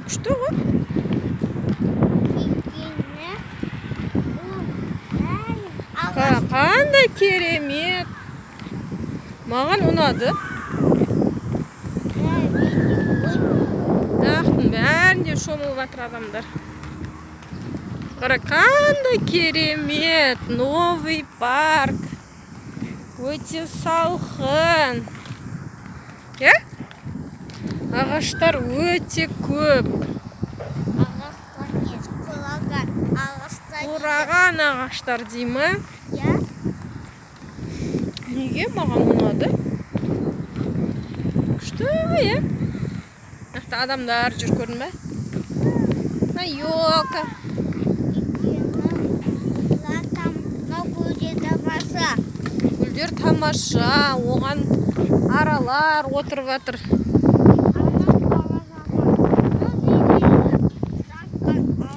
Күшті ғой. Қандай керемет. Маған ұнады. Дақтың бәрінде шомылып жатыр адамдар. Қара, қандай керемет. Новый парк. Өте салқын. Ағаштар өте көп. Қураған ағаштар деймі? Неге маған ұнады? Күшті, Нақты адамдар жүр, көрдің бе? Елка. Гүлдер тамаша, оған аралар отырып жатыр.